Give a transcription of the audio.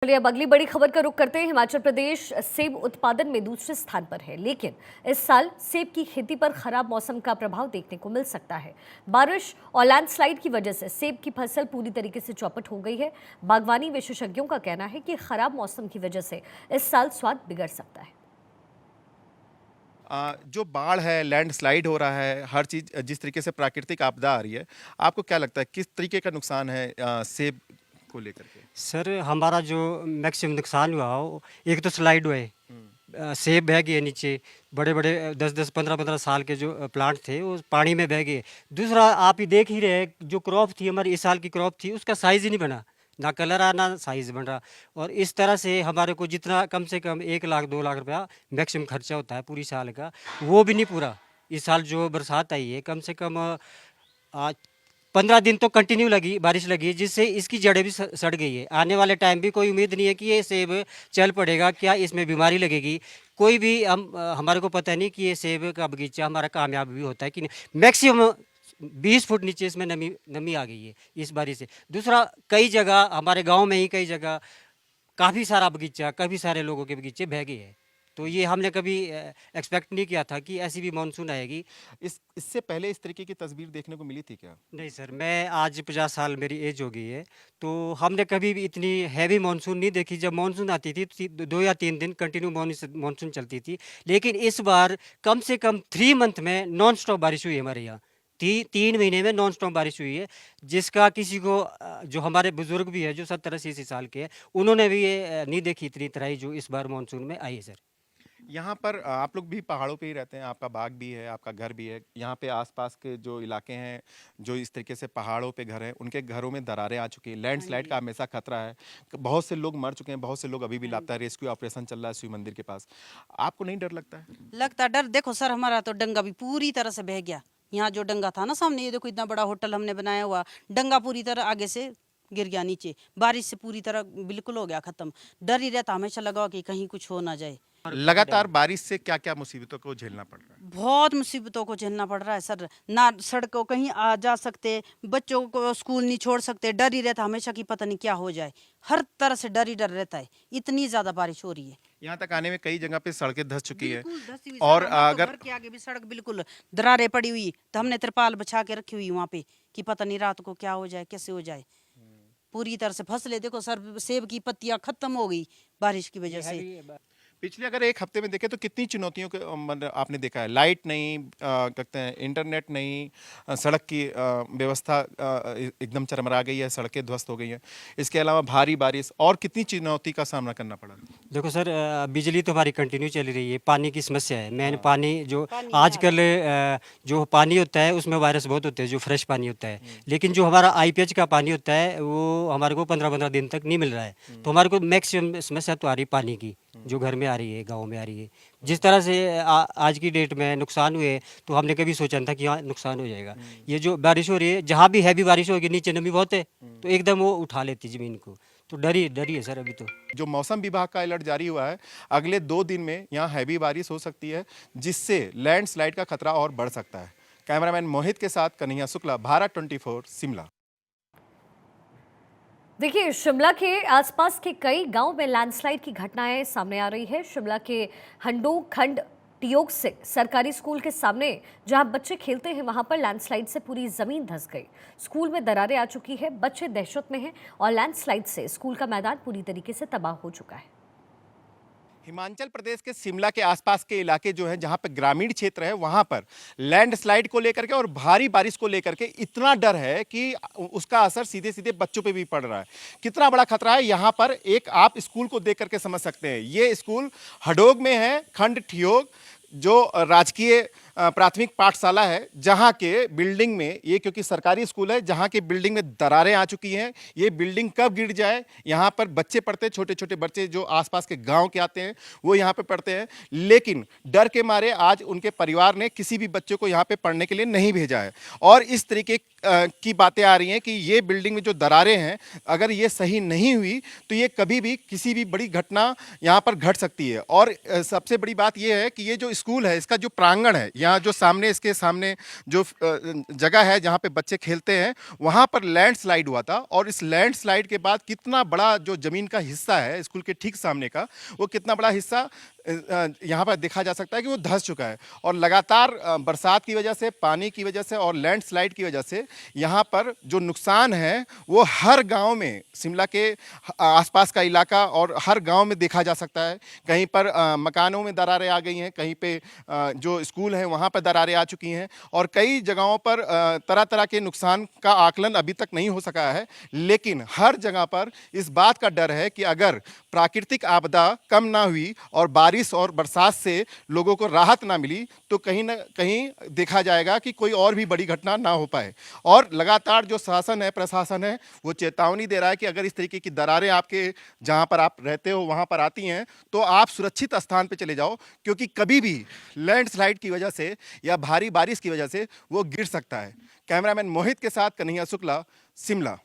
चलिए अब अगली बड़ी खबर का रुख करते हैं। हिमाचल प्रदेश सेब उत्पादन में दूसरे स्थान पर है, लेकिन इस साल सेब की खेती पर खराब मौसम का प्रभाव देखने को मिल सकता है। बारिश और लैंडस्लाइड की वजह से सेब की फसल पूरी तरीके से चौपट हो गई है। बागवानी विशेषज्ञों का कहना है कि खराब मौसम की वजह से इस साल स्वाद बिगड़ सकता है। जो बाढ़ है, लैंडस्लाइड हो रहा है, हर चीज़ जिस तरीके से प्राकृतिक आपदा आ रही है, आपको क्या लगता है किस तरीके का नुकसान है सेब को लेकर के? सर हमारा जो मैक्सिमम नुकसान हुआ हो, एक तो स्लाइड हुए, सेब बह गए नीचे, बड़े बड़े 10-10 15-15 साल के जो प्लांट थे वो पानी में बह गए। दूसरा आप ही देख ही रहे, जो क्रॉप थी हमारी इस साल की क्रॉप थी, उसका साइज़ ही नहीं बना, ना कलर आ ना साइज़ बन रहा। और इस तरह से हमारे को जितना कम से कम 1 लाख 2 लाख रुपया मैक्सिमम खर्चा होता है पूरी साल का, वो भी नहीं पूरा। इस साल जो बरसात आई है, कम से कम आज 15 दिन तो कंटिन्यू लगी बारिश लगी, जिससे इसकी जड़ें भी सड़ गई है। आने वाले टाइम भी कोई उम्मीद नहीं है कि ये सेब चल पड़ेगा, क्या इसमें बीमारी लगेगी, कोई भी हमारे को पता नहीं कि ये सेब का बगीचा हमारा कामयाब भी होता है कि नहीं। मैक्सिमम 20 फुट नीचे इसमें नमी नमी आ गई है इस बारिश से। दूसरा, कई जगह हमारे गाँव में ही कई जगह काफ़ी सारा बगीचा, काफ़ी सारे लोगों के बगीचे बह गए हैं। तो ये हमने कभी एक्सपेक्ट नहीं किया था कि ऐसी भी मानसून आएगी। इससे पहले इस तरीके की तस्वीर देखने को मिली थी क्या? नहीं सर, मैं आज 50 साल मेरी एज हो गई है, तो हमने कभी भी इतनी हैवी मानसून नहीं देखी। जब मानसून आती थी तो 2 या 3 दिन कंटिन्यू मानसून चलती थी, लेकिन इस बार कम से कम 3 मंथ में नॉन स्टॉप बारिश हुई है हमारे यहाँ। 3 महीने में नॉन स्टॉप बारिश हुई है, जिसका किसी को जो हमारे बुजुर्ग भी है जो 70-80 साल के हैं, उन्होंने भी ये नहीं देखी इतनी तराई जो इस बार मानसून में आई है सर। यहाँ पर आप लोग भी पहाड़ों पे ही रहते हैं, आपका बाग भी है, आपका घर भी है। यहाँ पे आसपास के जो इलाके हैं, जो इस तरीके से पहाड़ों पे घर हैं, उनके घरों में दरारें आ चुकी हैं। हाँ लैंडस्लाइड जी। का हमेशा खतरा है। बहुत से लोग मर चुके हैं, बहुत से लोग अभी भी हाँ लापता है। जी। रेस्क्यू ऑपरेशन चल रहा है शिव मंदिर के पास। आपको नहीं डर लगता है? लगता डर। देखो सर, हमारा तो डंगा भी पूरी तरह से बह गया। यहाँ जो डंगा था ना सामने, ये देखो इतना बड़ा होटल हमने बनाया हुआ, डंगा पूरी तरह आगे से गिर गया नीचे। बारिश से पूरी तरह बिल्कुल हो गया खत्म। डर ही रहता, हमेशा लगा कि कहीं कुछ हो ना जाए। लगातार बारिश से क्या-क्या मुसीबतों को झेलना पड़ रहा है? बहुत मुसीबतों को झेलना पड़ रहा है सर। ना सड़कों कहीं आ जा सकते, बच्चों को स्कूल नहीं छोड़ सकते, डर ही रहता हमेशा कि पता नहीं क्या हो जाए। हर तरह से डर ही डर रहता है, इतनी ज्यादा बारिश हो रही है। यहाँ तक आने में कई जगह पे सड़कें धंस चुकी है। बिल्कुल धंसी हुई और सड़क, हमारे तो अगर घर के आगे भी सड़क बिल्कुल दरारें पड़ी हुई, तो हमने तिरपाल बिछा के रखी हुई वहाँ पे कि पता नहीं रात को क्या हो जाए, कैसे हो जाए। पूरी तरह से फसलें देखो सर, सेब की पत्तियां खत्म हो गई बारिश की वजह से। पिछले अगर 1 हफ्ते में देखें तो कितनी चुनौतियों के मतलब आपने देखा है। लाइट नहीं, कहते हैं इंटरनेट नहीं, सड़क की व्यवस्था एकदम चरमरा गई है, सड़कें ध्वस्त हो गई हैं। इसके अलावा भारी बारिश और कितनी चुनौती का सामना करना पड़ा? देखो सर, बिजली तो हमारी कंटिन्यू चल रही है, पानी की समस्या है मेन। हाँ। पानी जो पानी आजकल जो पानी होता है उसमें वायरस बहुत होते हैं, जो फ्रेश पानी होता है, लेकिन जो हमारा आईपीएच का पानी होता है वो हमारे को 15-15 दिन तक नहीं मिल रहा है। तो हमारे को मैक्सिमम समस्या तो आ रही है पानी की, जो घर में आ रही है, गाँव में आ रही है। जिस तरह से आज की डेट में नुकसान हुए, तो हमने कभी सोचा नहीं था कि हाँ नुकसान हो जाएगा। ये जो बारिश हो रही है, जहाँ भी हैवी बारिश होगी, नीचे नमी बहुत है, तो एकदम वो उठा लेती ज़मीन को। तो डर ही है सर अभी तो। जो मौसम विभाग का अलर्ट जारी हुआ है, अगले 2 दिन में यहाँ हैवी बारिश हो सकती है, जिससे लैंडस्लाइड का खतरा और बढ़ सकता है। कैमरामैन मोहित के साथ कन्हैया शुक्ला, भारत 24 शिमला। देखिए, शिमला के आसपास के कई गांव में लैंडस्लाइड की घटनाएं सामने आ रही है। शिमला के हंडू खंड टियोग से सरकारी स्कूल के सामने जहां बच्चे खेलते हैं, वहां पर लैंडस्लाइड से पूरी जमीन धंस गई। स्कूल में दरारें आ चुकी है, बच्चे दहशत में हैं और लैंडस्लाइड से स्कूल का मैदान पूरी तरीके से तबाह हो चुका है। हिमाचल प्रदेश के शिमला के आसपास के इलाके जो हैं, जहां पे ग्रामीण क्षेत्र है, वहां पर लैंडस्लाइड को लेकर के और भारी बारिश को लेकर के इतना डर है कि उसका असर सीधे सीधे बच्चों पे भी पड़ रहा है। कितना बड़ा खतरा है, यहां पर एक आप स्कूल को देख करके समझ सकते हैं। ये स्कूल हडोग में है, खंड ठियोग, जो राजकीय प्राथमिक पाठशाला है, जहां के बिल्डिंग में, ये क्योंकि सरकारी स्कूल है, जहां के बिल्डिंग में दरारें आ चुकी हैं। ये बिल्डिंग कब गिर जाए, यहां पर बच्चे पढ़ते हैं, छोटे छोटे बच्चे जो आसपास के गांव के आते हैं, वो यहां पे पढ़ते हैं, लेकिन डर के मारे आज उनके परिवार ने किसी भी बच्चे को यहां पे पढ़ने के लिए नहीं भेजा है। और इस तरीके की बातें आ रही हैं कि ये बिल्डिंग में जो दरारें हैं, अगर ये सही नहीं हुई तो ये कभी भी किसी भी बड़ी घटना यहाँ पर घट सकती है। और सबसे बड़ी बात ये है कि ये जो स्कूल है, इसका जो प्रांगण है, यहाँ जो सामने इसके सामने जो जगह है जहाँ पे बच्चे खेलते हैं वहाँ पर लैंडस्लाइड हुआ था, और इस लैंडस्लाइड के बाद कितना बड़ा जो ज़मीन का हिस्सा है स्कूल के ठीक सामने का, वो कितना बड़ा हिस्सा यहाँ पर देखा जा सकता है कि वो धंस चुका है। और लगातार बरसात की वजह से, पानी की वजह से और लैंडस्लाइड की वजह से यहाँ पर जो नुकसान है वो हर गांव में, शिमला के आसपास का इलाका और हर गांव में देखा जा सकता है। कहीं पर मकानों में दरारें आ गई हैं, कहीं पे जो स्कूल हैं वहाँ पर दरारें आ चुकी हैं, और कई जगहों पर तरह तरह के नुकसान का आकलन अभी तक नहीं हो सका है। लेकिन हर जगह पर इस बात का डर है कि अगर प्राकृतिक आपदा कम ना हुई और बारिश और बरसात से लोगों को राहत ना मिली तो कहीं ना कहीं देखा जाएगा कि कोई और भी बड़ी घटना ना हो पाए। और लगातार जो शासन है, प्रशासन है, वो चेतावनी दे रहा है कि अगर इस तरीके की दरारें आपके जहां पर आप रहते हो वहां पर आती हैं तो आप सुरक्षित स्थान पर चले जाओ, क्योंकि कभी भी लैंडस्लाइड की वजह से या भारी बारिश की वजह से वो गिर सकता है। कैमरामैन मोहित के साथ कन्हैया शुक्ला, शिमला।